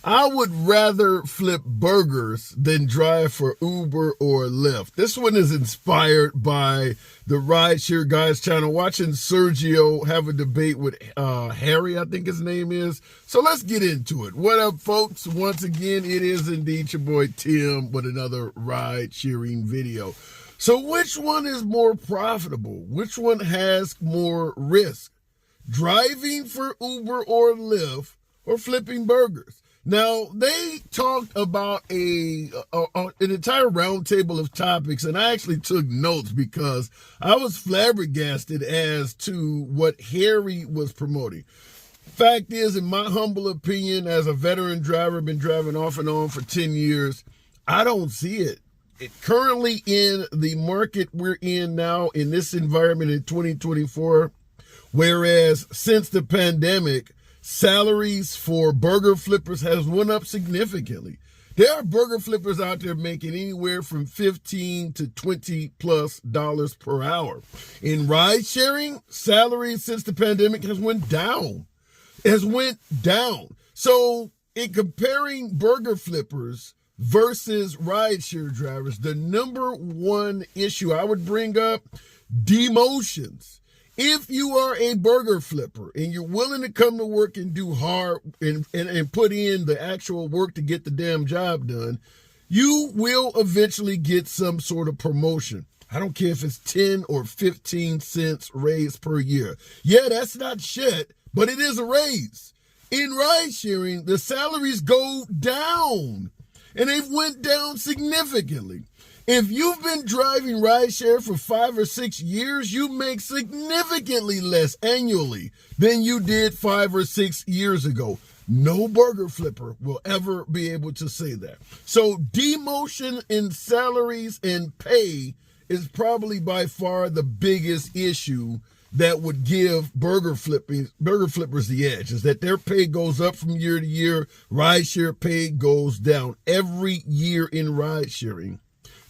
I would rather flip burgers than drive for Uber or Lyft. This one is inspired by the Rideshare Guys channel, watching Sergio have a debate with Harry, I think his name is. So let's get into it. What up, folks? Once again, it is indeed your boy Tim with another ride sharing video. So which one is more profitable? Which one has more risk? Driving for Uber or Lyft or flipping burgers? Now, they talked about an entire roundtable of topics, and I actually took notes because I was flabbergasted as to what Harry was promoting. Fact is, in my humble opinion, as a veteran driver, been driving off and on for 10 years, I don't see it. Currently in the market we're in now, in this environment in 2024, whereas since the pandemic, salaries for burger flippers has went up significantly. There are burger flippers out there making anywhere from $15 to $20+ per hour. In ride sharing, salaries since the pandemic has went down. So in comparing burger flippers versus rideshare drivers, the number one issue I would bring up, demotions. If you are a burger flipper and you're willing to come to work and do hard and put in the actual work to get the damn job done, you will eventually get some sort of promotion. I don't care if it's 10 or 15 cents raise per year. Yeah, that's not shit, but it is a raise. In ride sharing, the salaries go down, and they've went down significantly. If you've been driving rideshare for 5 or 6 years, you make significantly less annually than you did 5 or 6 years ago. No burger flipper will ever be able to say that. So demotion in salaries and pay is probably by far the biggest issue that would give burger flippers the edge, is that their pay goes up from year to year. Rideshare pay goes down every year in ride sharing.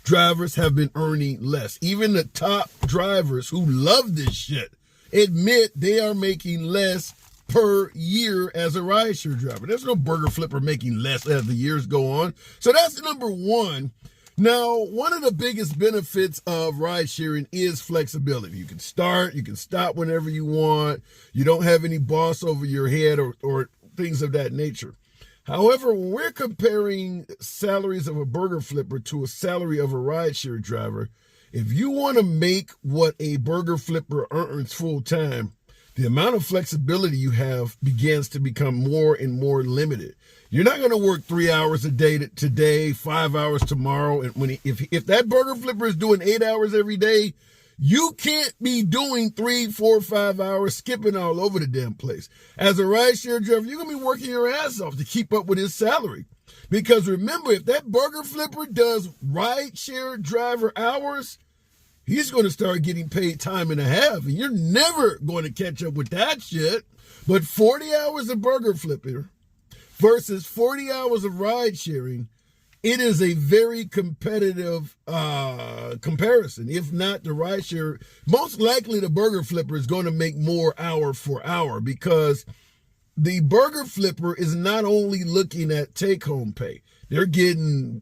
Drivers have been earning less. Even the top drivers who love this shit admit they are making less per year as a rideshare driver. There's no burger flipper making less as the years go on. So that's number one. Now, one of the biggest benefits of ride sharing is flexibility. You can start, you can stop whenever you want. You don't have any boss over your head or things of that nature. However, when we're comparing salaries of a burger flipper to a salary of a rideshare driver, if you want to make what a burger flipper earns full time, the amount of flexibility you have begins to become more and more limited. You're not going to work 3 hours a day today, 5 hours tomorrow. And if that burger flipper is doing 8 hours every day, you can't be doing 3, 4, 5 hours skipping all over the damn place. As a rideshare driver, you're going to be working your ass off to keep up with his salary. Because remember, if that burger flipper does rideshare driver hours, he's going to start getting paid time and a half. And you're never going to catch up with that shit. But 40 hours of burger flipping versus 40 hours of ride sharing, it is a very competitive comparison. If not the rideshare, most likely the burger flipper is going to make more hour for hour, because the burger flipper is not only looking at take-home pay. They're getting,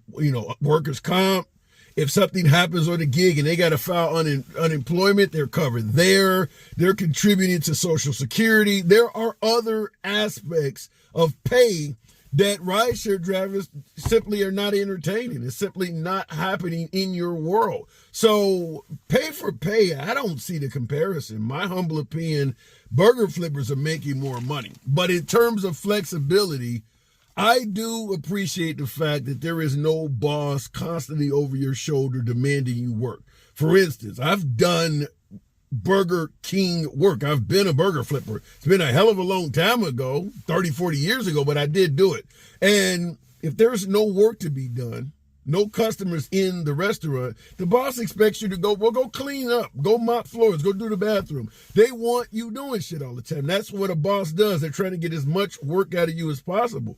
workers' comp. If something happens on the gig and they got to file unemployment, they're covered there. They're contributing to Social Security. There are other aspects of pay that rideshare drivers simply are not entertaining. It's simply not happening in your world. So pay for pay, I don't see the comparison. My humble opinion, burger flippers are making more money. But in terms of flexibility, I do appreciate the fact that there is no boss constantly over your shoulder demanding you work. For instance, I've done Burger King work. I've been a burger flipper. It's been a hell of a long time ago, 30, 40 years ago, but I did do it. And if there's no work to be done, no customers in the restaurant, the boss expects you to go clean up, go mop floors, go do the bathroom. They want you doing shit all the time. That's what a boss does. They're trying to get as much work out of you as possible.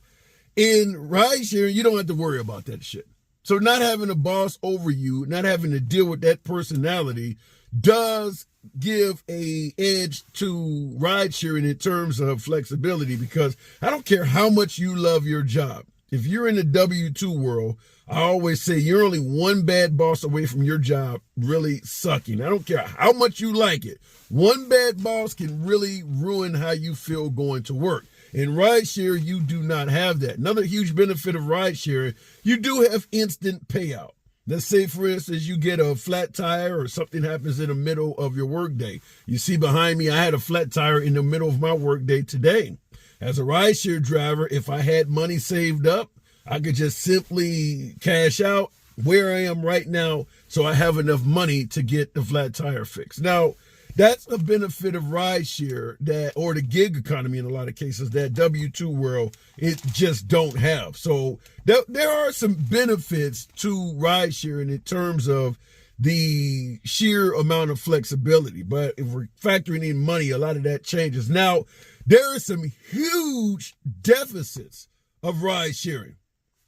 In ride sharing, you don't have to worry about that shit. So not having a boss over you, not having to deal with that personality does give a edge to ride sharing in terms of flexibility, because I don't care how much you love your job. If you're in the W-2 world, I always say you're only one bad boss away from your job really sucking. I don't care how much you like it. One bad boss can really ruin how you feel going to work. In rideshare, you do not have that. Another huge benefit of rideshare, you do have instant payout. Let's say, for instance, you get a flat tire or something happens in the middle of your workday. You see behind me, I had a flat tire in the middle of my workday today. As a rideshare driver, if I had money saved up, I could just simply cash out where I am right now so I have enough money to get the flat tire fixed. Now, that's a benefit of rideshare that, or the gig economy in a lot of cases, that W-2 world, it just don't have. So there are some benefits to rideshare in terms of the sheer amount of flexibility. But if we're factoring in money, a lot of that changes. Now, there are some huge deficits of ride sharing.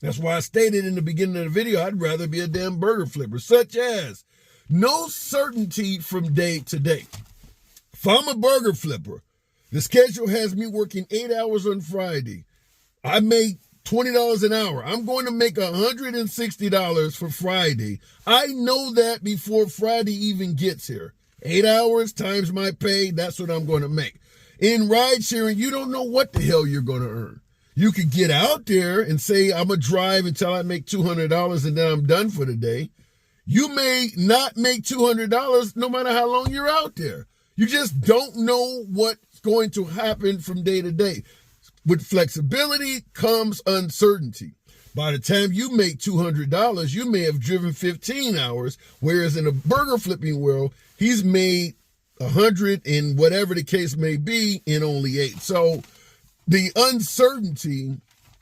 That's why I stated in the beginning of the video, I'd rather be a damn burger flipper, such as no certainty from day to day. If I'm a burger flipper, the schedule has me working 8 hours on Friday. I make $20 an hour. I'm going to make $160 for Friday. I know that before Friday even gets here. 8 hours times my pay, that's what I'm going to make. In ride sharing, you don't know what the hell you're going to earn. You could get out there and say, I'm going to drive until I make $200 and then I'm done for the day. You may not make $200 no matter how long you're out there. You just don't know what's going to happen from day to day. With flexibility comes uncertainty. By the time you make $200, you may have driven 15 hours, whereas in a burger flipping world, he's made 100 and whatever the case may be in only 8. So the uncertainty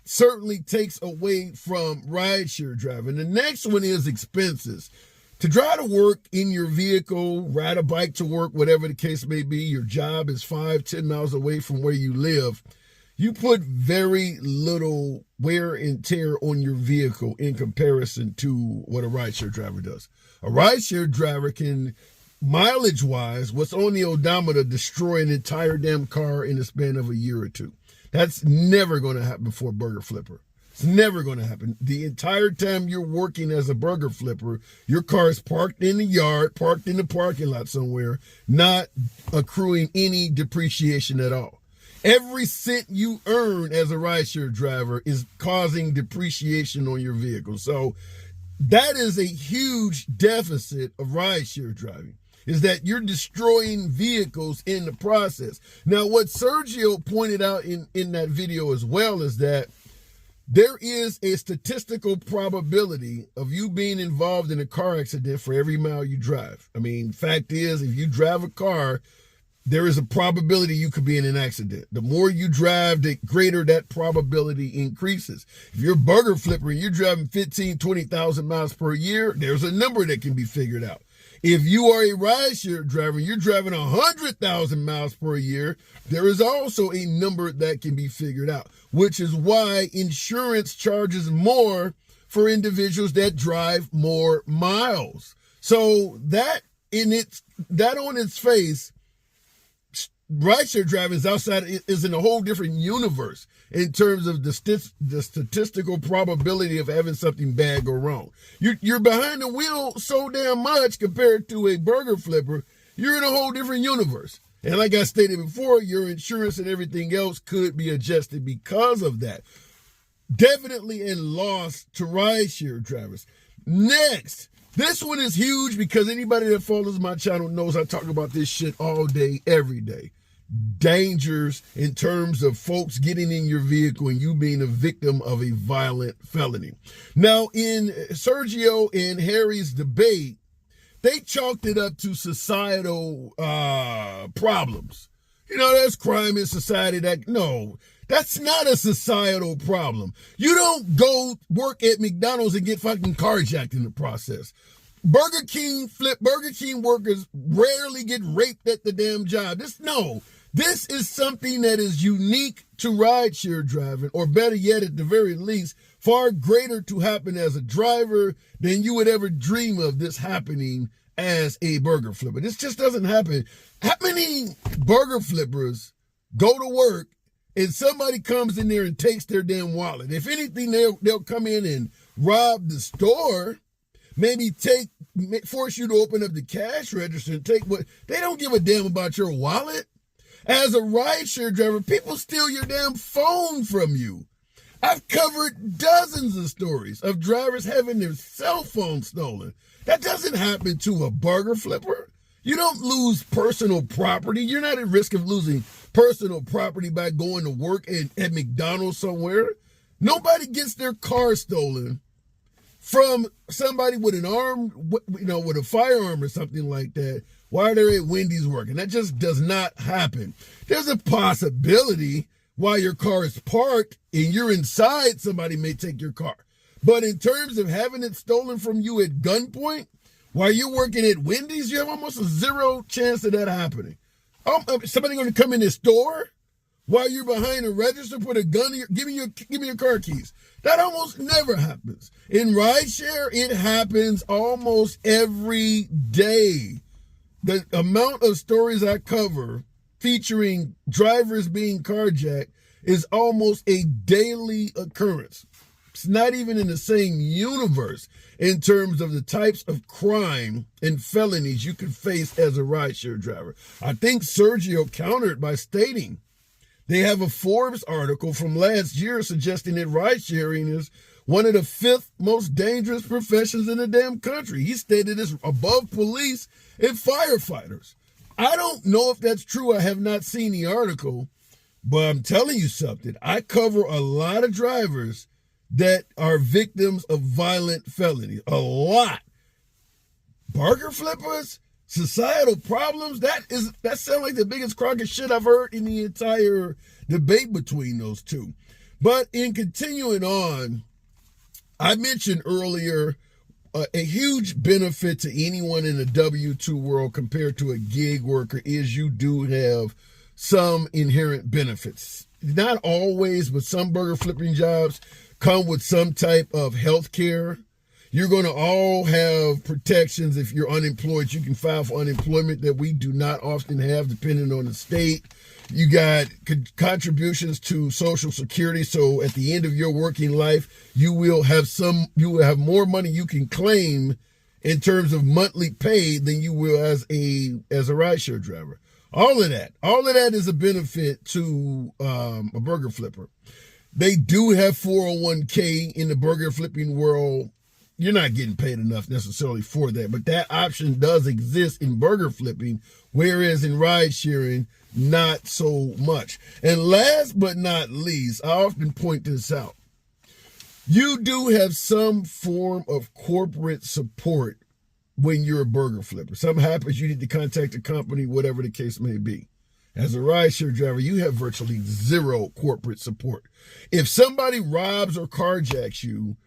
certainly takes away from rideshare driving. The next one is expenses. To drive to work in your vehicle, ride a bike to work, whatever the case may be, your job is 5-10 miles away from where you live. You put very little wear and tear on your vehicle in comparison to what a rideshare driver does. A rideshare driver can, mileage-wise, what's on the odometer, destroy an entire damn car in the span of a year or two. That's never going to happen for a burger flipper. It's never going to happen. The entire time you're working as a burger flipper, your car is parked in the yard, parked in the parking lot somewhere, not accruing any depreciation at all. Every cent you earn as a rideshare driver is causing depreciation on your vehicle. So that is a huge deficit of rideshare driving, is that you're destroying vehicles in the process. Now, what Sergio pointed out in that video as well is that there is a statistical probability of you being involved in a car accident for every mile you drive. I mean, fact is, if you drive a car, there is a probability you could be in an accident. The more you drive, the greater that probability increases. If you're a burger flipper and you're driving 15, 20,000 miles per year, there's a number that can be figured out. If you are a rideshare driver, you're driving 100,000 miles per year, there is also a number that can be figured out, which is why insurance charges more for individuals that drive more miles. So that on its face, rideshare driving is in a whole different universe in terms of the statistical probability of having something bad go wrong. You're behind the wheel so damn much compared to a burger flipper. You're in a whole different universe. And like I stated before, your insurance and everything else could be adjusted because of that. Definitely a loss to rideshare drivers. Next, this one is huge because anybody that follows my channel knows I talk about this shit all day, every day. Dangers in terms of folks getting in your vehicle and you being a victim of a violent felony. Now, in Sergio and Harry's debate, they chalked it up to societal problems. You know, there's crime in society no, that's not a societal problem. You don't go work at McDonald's and get fucking carjacked in the process. Burger King workers rarely get raped at the damn job. This is something that is unique to rideshare driving, or better yet, at the very least, far greater to happen as a driver than you would ever dream of this happening as a burger flipper. This just doesn't happen. How many burger flippers go to work and somebody comes in there and takes their damn wallet? If anything, they'll come in and rob the store, maybe force you to open up the cash register and take what they don't give a damn about your wallet. As a rideshare driver, people steal your damn phone from you. I've covered dozens of stories of drivers having their cell phone stolen. That doesn't happen to a burger flipper. You don't lose personal property. You're not at risk of losing personal property by going to work at McDonald's somewhere. Nobody gets their car stolen from somebody with an arm, with a firearm or something like that while they're at Wendy's working. That just does not happen. There's a possibility while your car is parked and you're inside, somebody may take your car. But in terms of having it stolen from you at gunpoint, while you're working at Wendy's, you have almost a zero chance of that happening. Somebody going to come in the store while you're behind a register, put a gun in give me your car keys. That almost never happens. In rideshare, it happens almost every day. The amount of stories I cover featuring drivers being carjacked is almost a daily occurrence. It's not even in the same universe in terms of the types of crime and felonies you can face as a rideshare driver. I think Sergio countered by stating they have a Forbes article from last year suggesting that ride sharing is one of the 5th most dangerous professions in the damn country. He stated it's above police and firefighters. I don't know if that's true. I have not seen the article, but I'm telling you something. I cover a lot of drivers that are victims of violent felonies. A lot. Burger flippers, societal problems, that sounds like the biggest crock of shit I've heard in the entire debate between those two. But in continuing on, I mentioned earlier a huge benefit to anyone in the W-2 world compared to a gig worker is you do have some inherent benefits. Not always, but some burger flipping jobs come with some type of health care. You're going to all have protections. If you're unemployed, you can file for unemployment that we do not often have depending on the state. You got contributions to Social Security. So at the end of your working life, you will have more money you can claim in terms of monthly pay than you will as a rideshare driver. All of that is a benefit to a burger flipper. They do have 401k in the burger flipping world. You're not getting paid enough necessarily for that, but that option does exist in burger flipping, whereas in ride sharing, not so much. And last but not least, I often point this out. You do have some form of corporate support when you're a burger flipper. Something happens, you need to contact the company, whatever the case may be. As a rideshare driver, you have virtually zero corporate support. If somebody robs or carjacks you,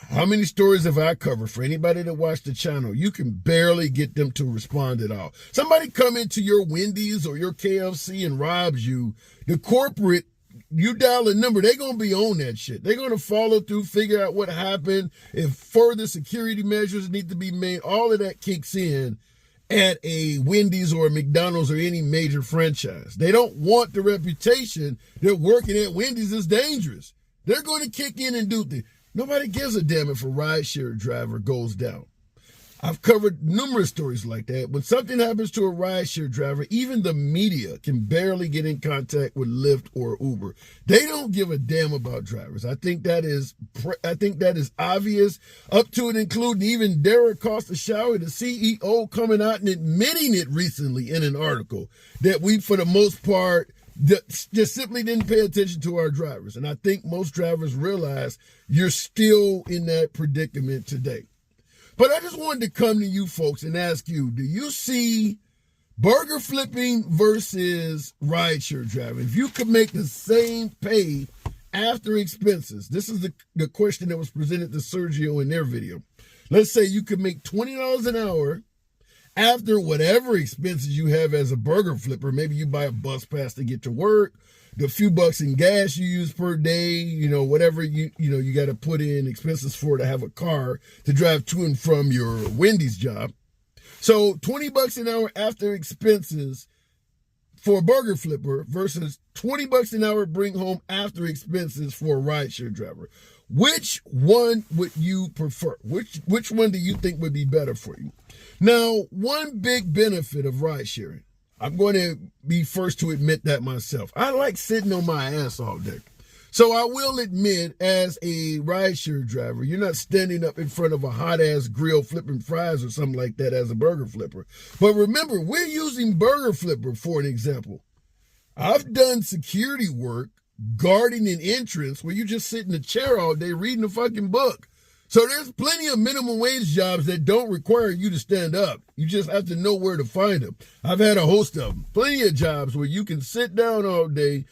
how many stories have I covered for anybody that watched the channel? You can barely get them to respond at all. Somebody come into your Wendy's or your KFC and robs you, the corporate, you dial a number, they're going to be on that shit. They're going to follow through, figure out what happened. If further security measures need to be made, all of that kicks in at a Wendy's or a McDonald's or any major franchise. They don't want the reputation that working at Wendy's is dangerous. They're going to kick in and do things. Nobody gives a damn if a rideshare driver goes down. I've covered numerous stories like that. When something happens to a rideshare driver, even the media can barely get in contact with Lyft or Uber. They don't give a damn about drivers. I think that is obvious, up to and including even Derek Costashawi, the CEO, coming out and admitting it recently in an article that we, for the most part, just simply didn't pay attention to our drivers. And I think most drivers realize you're still in that predicament today. But I just wanted to come to you folks and ask you, do you see burger flipping versus rideshare driving? If you could make the same pay after expenses, this is the question that was presented to Sergio in their video. Let's say you could make $20 an hour after whatever expenses you have as a burger flipper. Maybe you buy a bus pass to get to work, the few bucks in gas you use per day, whatever you got to put in expenses for to have a car to drive to and from your Wendy's job. So $20 an hour after expenses for a burger flipper versus $20 an hour bring home after expenses for a rideshare driver. Which one would you prefer? Which one do you think would be better for you? Now, one big benefit of ride sharing, I'm going to be first to admit that myself. I like sitting on my ass all day. So I will admit, as a rideshare driver, you're not standing up in front of a hot-ass grill flipping fries or something like that as a burger flipper. But remember, we're using burger flipper for an example. I've done security work, guarding an entrance where you just sit in a chair all day reading a fucking book. So there's plenty of minimum wage jobs that don't require you to stand up. You just have to know where to find them. I've had a host of them. Plenty of jobs where you can sit down all day,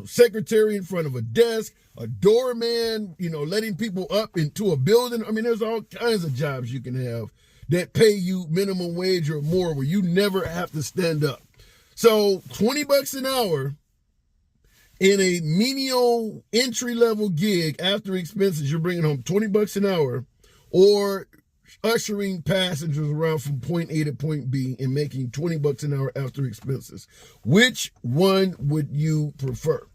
secretary in front of a desk, a doorman, letting people up into a building. I mean, there's all kinds of jobs you can have that pay you minimum wage or more where you never have to stand up. So $20 an hour in a menial entry-level gig after expenses, you're bringing home $20 an hour, or ushering passengers around from point A to point B and making $20 an hour after expenses. Which one would you prefer?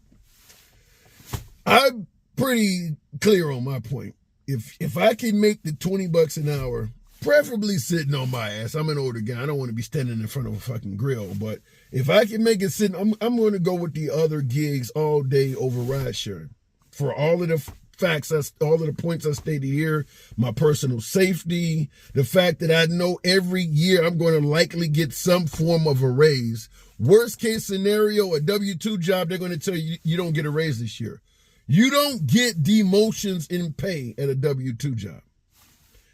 I'm pretty clear on my point. If I can make the $20 an hour, preferably sitting on my ass. I'm an older guy. I don't want to be standing in front of a fucking grill. But if I can make it sitting, I'm going to go with the other gigs all day over ride sharing. For all of the facts, all of the points I stated here, my personal safety, the fact that I know every year I'm going to likely get some form of a raise. Worst case scenario, a W-2 job, they're going to tell you you don't get a raise this year. You don't get demotions in pay at a W-2 job.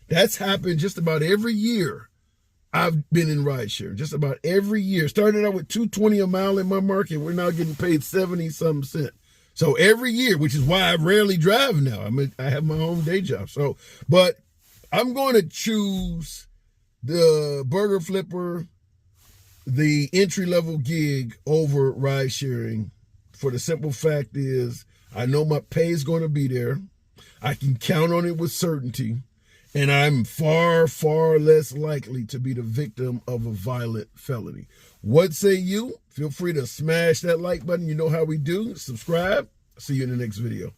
That's happened just about every year I've been in rideshare. Just about every year. Started out with $2.20 a mile in my market. We're now getting paid 70-something cents. So every year, which is why I rarely drive now. I have my own day job. But I'm going to choose the burger flipper, the entry-level gig over ride sharing. For the simple fact is, I know my pay is going to be there. I can count on it with certainty. And I'm far, far less likely to be the victim of a violent felony. What say you? Feel free to smash that like button. You know how we do. Subscribe. See you in the next video.